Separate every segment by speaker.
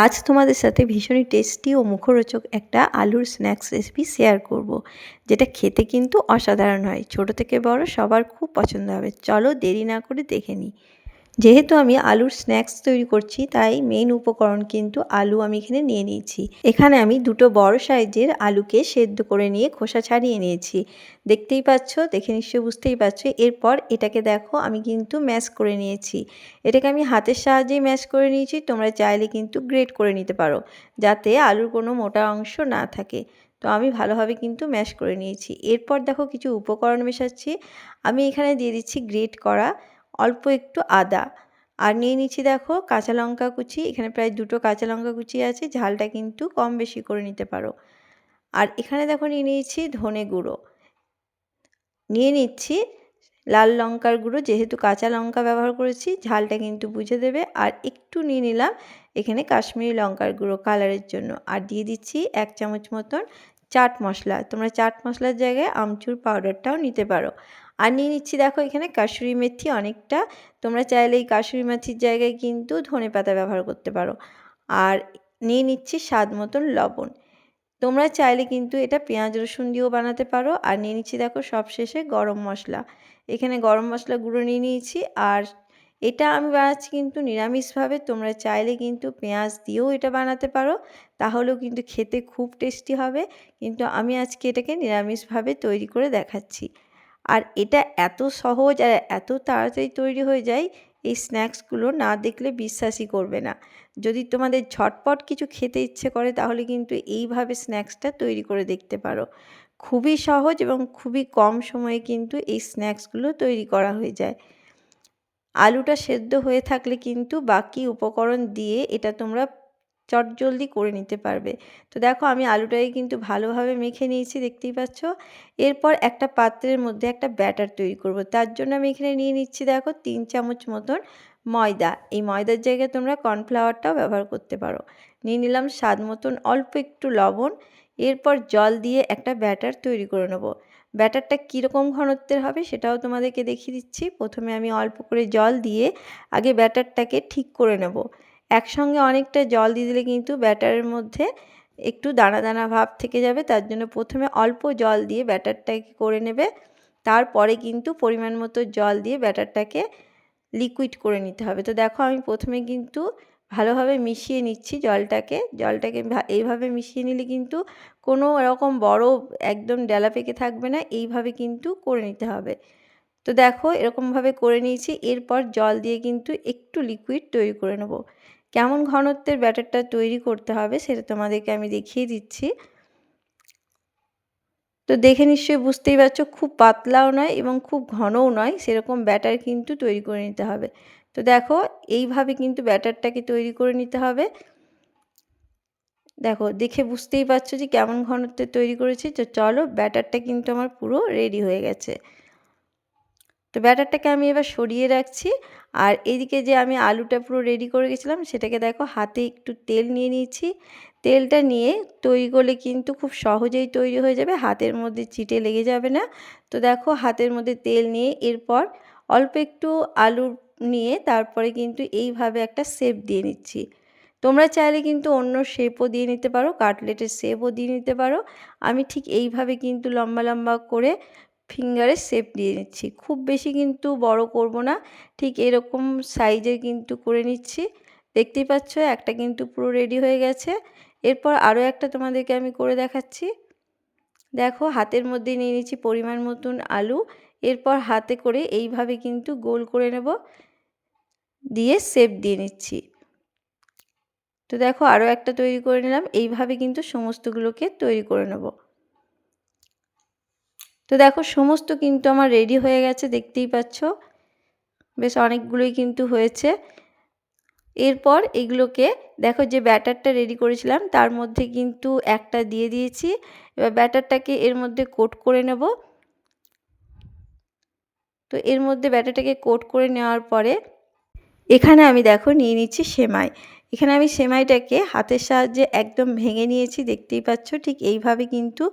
Speaker 1: আজ তোমাদের সাথে ভীষণই টেস্টি ও মুখরোচক একটা আলুর স্ন্যাক্স রেসিপি শেয়ার করব, যেটা খেতে কিন্তু অসাধারণ হয়। ছোট থেকে বড় সবার খুব পছন্দ হবে। চলো দেরি না করে দেখে নিই। যেহেতু আমি আলুর স্ন্যাক্স তৈরি করছি, তাই মেইন উপকরণ কিন্তু আলু আমি এখানে নিয়ে নিয়েছি। এখানে আমি দুটো বড় সাইজের আলুকে সেদ্ধ করে নিয়ে খোসা ছাড়িয়ে নিয়েছি। দেখতেই পাচ্ছ, দেখে নিশ্চয়ই বুঝতেই পারছো। এরপর এটাকে দেখো আমি কিন্তু ম্যাশ করে নিয়েছি। এটাকে আমি হাতের সাহায্যেই ম্যাশ করে নিয়েছি। তোমরা চাইলে কিন্তু গ্রেট করে নিতে পারো, যাতে আলুর কোনো মোটা অংশ না থাকে। তো আমি ভালোভাবে কিন্তু ম্যাশ করে নিয়েছি। এরপর দেখো কিছু উপকরণ মেশাচ্ছি। আমি এখানে দিয়ে দিচ্ছি গ্রেট করা অল্প একটু আদা, আর নিয়ে নিচ্ছি দেখো কাঁচা লঙ্কা কুচি। এখানে প্রায় দুটো কাঁচা লঙ্কা কুচি আছে, ঝালটা কিন্তু কম বেশি করে নিতে পারো। আর এখানে দেখো নিয়ে নিয়েছি ধনে গুঁড়ো, নিয়ে নিচ্ছি লাল লঙ্কার গুঁড়ো। যেহেতু কাঁচা লঙ্কা ব্যবহার করেছি, ঝালটা কিন্তু বুঝে দেবে। আর একটু নিয়ে নিলাম এখানে কাশ্মীরি লঙ্কার গুঁড়ো কালারের জন্য। আর দিয়ে দিচ্ছি 1 চামচ মতন চাট মশলা। তোমরা চাট মশলার জায়গায় আমচুর পাউডারটাও নিতে পারো। আর নিয়ে নিচ্ছি দেখো এখানে কাসুরি মেথি অনেকটা। তোমরা চাইলে এই কাসুরি মেথির জায়গায় কিন্তু ধনেপাতা ব্যবহার করতে পারো। আর নিয়ে নিচ্ছি স্বাদ মতন লবণ। তোমরা চাইলে কিন্তু এটা পেঁয়াজ রসুন দিয়েও বানাতে পারো। আর নিয়ে নিচ্ছি দেখো সবশেষে গরম মশলা। এখানে গরম মশলা গুঁড়ো নিয়ে নিয়েছি। আর এটা আমি বানাচ্ছি কিন্তু নিরামিষভাবে। তোমরা চাইলে কিন্তু পেঁয়াজ দিয়েও এটা বানাতে পারো, তাহলেও কিন্তু খেতে খুব টেস্টি হবে। কিন্তু আমি আজকে এটাকে নিরামিষভাবে তৈরি করে দেখাচ্ছি। আর এটা এত সহজ আর এত তাড়াতাড়ি তৈরি হয়ে যায়, এই স্ন্যাক্সগুলো না দেখলে বিশ্বাসই করবে না। যদি তোমাদের ঝটপট কিছু খেতে ইচ্ছে করে, তাহলে কিন্তু এইভাবে স্ন্যাক্সটা তৈরি করে দেখতে পারো। খুবই সহজ এবং খুবই কম সময়ে কিন্তু এই স্ন্যাক্সগুলো তৈরি করা হয়ে যায়। আলুটা সেদ্ধ হয়ে থাকলে কিন্তু বাকি উপকরণ দিয়ে এটা তোমরা চটজলদি করে নিতে পারবে। তো দেখো আমি আলুটাকে কিন্তু ভালোভাবে মেখে নিয়েছি, দেখতেই পাচ্ছ। এরপর একটা পাত্রের মধ্যে একটা ব্যাটার তৈরি করব। তার জন্য আমি এখানে নিয়ে নিচ্ছি দেখো 3 চামচ মতন ময়দা। এই ময়দার জায়গায় তোমরা কর্নফ্লাওয়ারটাও ব্যবহার করতে পারো। নিয়ে নিলাম স্বাদ মতন অল্প একটু লবণ। এরপর জল দিয়ে একটা ব্যাটার তৈরি করে নেব। ব্যাটারটা কীরকম ঘনত্বের হবে সেটাও তোমাদেরকে দেখিয়ে দিচ্ছি। প্রথমে আমি অল্প করে জল দিয়ে আগে ব্যাটারটাকে ঠিক করে নেব। একসঙ্গে অনেকটা জল দিয়ে দিলে কিন্তু ব্যাটারের মধ্যে একটু দানা দানা ভাব থেকে যাবে। তার জন্য প্রথমে অল্প জল দিয়ে ব্যাটারটাকে করে নেবে। তারপরে কিন্তু পরিমাণ মতো জল দিয়ে ব্যাটারটাকে লিকুইড করে নিতে হবে। তো দেখো আমি প্রথমে কিন্তু ভালোভাবে মিশিয়ে নিচ্ছি জলটাকে। এইভাবে মিশিয়ে নিলে কিন্তু কোনো রকম বড় একদম ডেলা পেকে থাকবে না। এইভাবে কিন্তু করে নিতে হবে। তো দেখো এরকমভাবে করে নিয়েছি। এরপর জল দিয়ে কিন্তু একটু লিকুইড তৈরি করে নেব। কেমন ঘনত্বের ব্যাটারটা তৈরি করতে হবে সেটা তোমাদেরকে আমি দেখিয়ে দিচ্ছি। তো দেখে নিশ্চয়ই বুঝতেই পারছো, খুব পাতলাও নয় এবং খুব ঘনও নয়, সেরকম ব্যাটার কিন্তু তৈরি করে নিতে হবে। তো দেখো এইভাবে কিন্তু ব্যাটারটাকে তৈরি করে নিতে হবে। দেখো দেখে বুঝতেই পারছো যে কেমন ঘনত্বের তৈরি করেছি। তো চলো, ব্যাটারটা কিন্তু আমার পুরো রেডি হয়ে গেছে। তো ব্যাটারটাকে আমি এবার সরিয়ে রাখছি। আর এদিকে যে আমি আলুটা পুরো রেডি করে গেছিলাম, সেটাকে দেখো হাতে একটু তেল নিয়ে নিয়েছি। তেলটা নিয়ে তৈরি করলে কিন্তু খুব সহজেই তৈরি হয়ে যাবে, হাতের মধ্যে চিটে লেগে যাবে না। তো দেখো হাতের মধ্যে তেল নিয়ে এরপর অল্প একটু আলু নিয়ে তারপরে কিন্তু এইভাবে একটা শেপ দিয়ে নিচ্ছি। তোমরা চাইলে কিন্তু অন্য শেপও দিয়ে নিতে পারো, কাটলেটের শেপও দিয়ে নিতে পারো। আমি ঠিক এইভাবে কিন্তু লম্বা লম্বা করে ফিঙ্গারের শেপ দিয়ে নিচ্ছি। খুব বেশি কিন্তু বড় করব না, ঠিক এরকম সাইজের কিন্তু করে নিচ্ছি। দেখতেই পাচ্ছ একটা কিন্তু পুরো রেডি হয়ে গেছে। এরপর আরও একটা তোমাদেরকে আমি করে দেখাচ্ছি। দেখো হাতের মধ্যে নিয়ে নিচ্ছি পরিমাণ মতন আলু। এরপর হাতে করে এইভাবে কিন্তু গোল করে নেব, দিয়ে শেপ দিয়ে নিচ্ছি। তো দেখো আরও একটা তৈরি করে নিলাম। এইভাবে কিন্তু সমস্তগুলোকে তৈরি করে নেব। তো দেখো সমস্ত কিন্তু আমার রেডি হয়ে গেছে, দেখতেই পাচ্ছ বেশ অনেকগুলোই কিন্তু হয়েছে। এরপর এগুলোকে দেখো যে ব্যাটারটা রেডি করেছিলাম তার মধ্যে কিন্তু একটা দিয়ে দিয়েছি। এবার ব্যাটারটাকে এর মধ্যে কোট করে নেব। তো এর মধ্যে ব্যাটারটাকে কোট করে নেওয়ার পরে এখানে আমি দেখো নিয়ে নিচ্ছি সেমাই। এখানে আমি সেমাইটাকে হাতের সাহায্যে একদম ভেঙে নিয়েছি, দেখতেই পাচ্ছ। ঠিক এইভাবে কিন্তু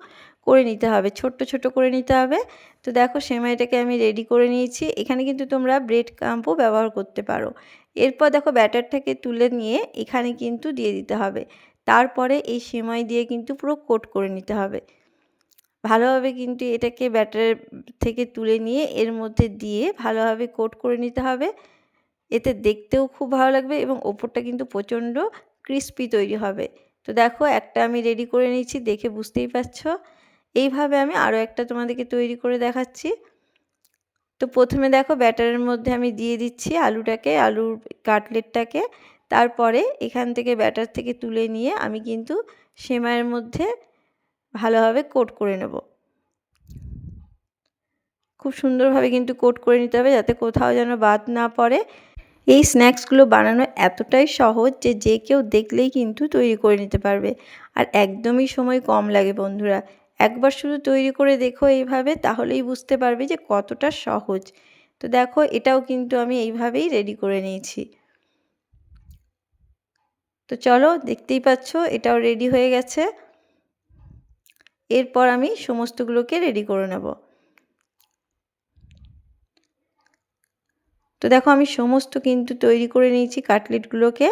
Speaker 1: করে নিতে হবে, ছোট্ট ছোট করে নিতে হবে। তো দেখো সেমাইটাকে আমি রেডি করে নিয়েছি। এখানে কিন্তু তোমরা ব্রেড ক্রাম্বও ব্যবহার করতে পারো। এরপর দেখো ব্যাটারটাকে তুলে নিয়ে এখানে কিন্তু দিয়ে দিতে হবে। তারপরে এই সেমাই দিয়ে কিন্তু পুরো কোট করে নিতে হবে। ভালোভাবে কিন্তু এটাকে ব্যাটারের থেকে তুলে নিয়ে এর মধ্যে দিয়ে ভালোভাবে কোট করে নিতে হবে। এতে দেখতেও খুব ভালো লাগবে এবং ওপরটা কিন্তু প্রচণ্ড ক্রিস্পি তৈরি হবে। তো দেখো একটা আমি রেডি করে নিয়েছি, দেখে বুঝতেই পারছো। এইভাবে আমি আরও একটা তোমাদেরকে তৈরি করে দেখাচ্ছি। তো প্রথমে দেখো ব্যাটারের মধ্যে আমি দিয়ে দিচ্ছি আলুর কাটলেটটাকে। তারপরে এখান থেকে ব্যাটার থেকে তুলে নিয়ে আমি কিন্তু সেমাইয়ের মধ্যে ভালোভাবে কোট করে নেব। খুব সুন্দরভাবে কিন্তু কোট করে নিতে হবে যাতে কোথাও যেন বাদ না পড়ে। এই স্ন্যাক্সগুলো বানানো এতটাই সহজ যে যে কেউ দেখলেই কিন্তু তৈরি করে নিতে পারবে, আর একদমই সময় কম লাগে বন্ধুরা। একবার শুধু তৈরি করে দেখো এইভাবে, তাহলেই বুঝতে পারবে যে কতটা সহজ। তো দেখো এটাও কিন্তু আমি এইভাবেই রেডি করে নিয়েছি। তো চলো, দেখতেই পাচ্ছ এটাও রেডি হয়ে গেছে। এরপর আমি সমস্তগুলোকে রেডি করে নেব। তো দেখো আমি সমস্ত কিন্তু তৈরি করে নিয়েছি কাটলেটগুলোকে,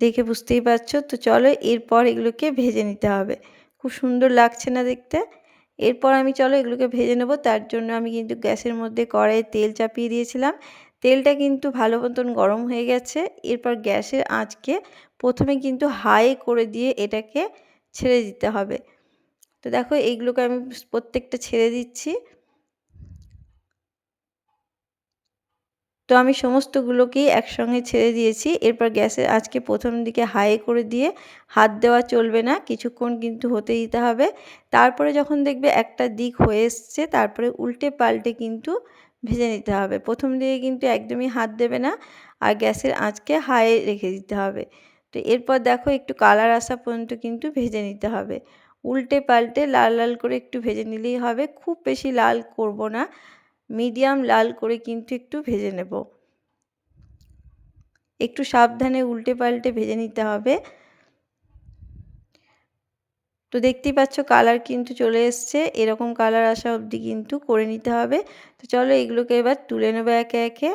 Speaker 1: দেখে বুঝতেই পারছো। তো চলো এরপর এগুলোকে ভেজে নিতে হবে। খুব সুন্দর লাগছে না দেখতে? এরপর আমি চলো এগুলোকে ভেজে নেব। তার জন্য আমি কিন্তু গ্যাসের মধ্যে কড়াইয়ে তেল চাপিয়ে দিয়েছিলাম। তেলটা কিন্তু ভালো মতন গরম হয়ে গেছে। এরপর গ্যাসের আঁচকে প্রথমে কিন্তু হাই করে দিয়ে এটাকে ছেড়ে দিতে হবে। তো দেখো এইগুলোকে আমি প্রত্যেকটা ছেড়ে দিচ্ছি। তো আমি সমস্তগুলোকেই একসঙ্গে ছেড়ে দিয়েছি। এরপর গ্যাসের আঁচকে প্রথম দিকে হাই করে দিয়ে হাত দেওয়া চলবে না, কিছুক্ষণ কিন্তু হতে দিতে হবে। তারপরে যখন দেখবে একটা দিক হয়ে এসছে, তারপরে উল্টে পাল্টে কিন্তু ভেজে নিতে হবে। প্রথম দিকে কিন্তু একদমই হাত দেবে না, আর গ্যাসের আঁচকে হাই রেখে দিতে হবে। তো এরপর দেখো একটু কালার আসা পর্যন্ত কিন্তু ভেজে নিতে হবে। উল্টে পাল্টে লাল লাল করে একটু ভেজে নিলেই হবে, খুব বেশি লাল করব না, মিডিয়াম লাল করে কিন্তু একটু ভেজে নেব। একটু সাবধানে উল্টে পাল্টে ভেজে নিতে হবে। তো দেখতেই পাচ্ছ কালার কিন্তু চলে এসছে, এরকম কালার আসা অবধি কিন্তু করে নিতে হবে। তো চলো এগুলোকে এবার তুলে নেবো একে একে।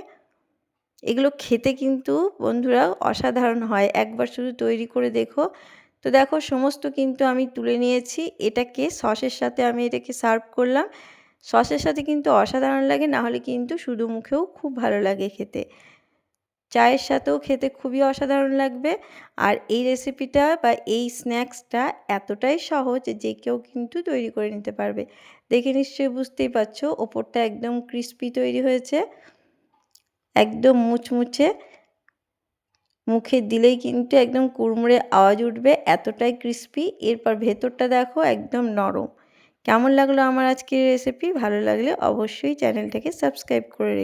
Speaker 1: এগুলো খেতে কিন্তু বন্ধুরা অসাধারণ হয়, একবার শুধু তৈরি করে দেখো। তো দেখো সমস্ত কিন্তু আমি তুলে নিয়েছি। এটাকে সসের সাথে আমি এটাকে সার্ভ করলাম। সসের সাথে কিন্তু অসাধারণ লাগে, না হলে কিন্তু শুধু মুখেও খুব ভালো লাগে খেতে। চায়ের সাথেও খেতে খুবই অসাধারণ লাগবে। আর এই রেসিপিটা বা এই স্ন্যাক্সটা এতটাই সহজ যে কেউ কিন্তু তৈরি করে নিতে পারবে। দেখে নিশ্চয়ই বুঝতেই পারছো ওপরটা একদম ক্রিস্পি তৈরি হয়েছে, একদম মুচমুচে, মুখে দিলেই কিন্তু একদম কুড়মুড়ে আওয়াজ উঠবে, এতটাই ক্রিস্পি। এরপর ভেতরটা দেখো একদম নরম। কেমন লাগলো আমার আজকের রেসিপি? ভালো লাগলে অবশ্যই চ্যানেলটাকে সাবস্ক্রাইব করে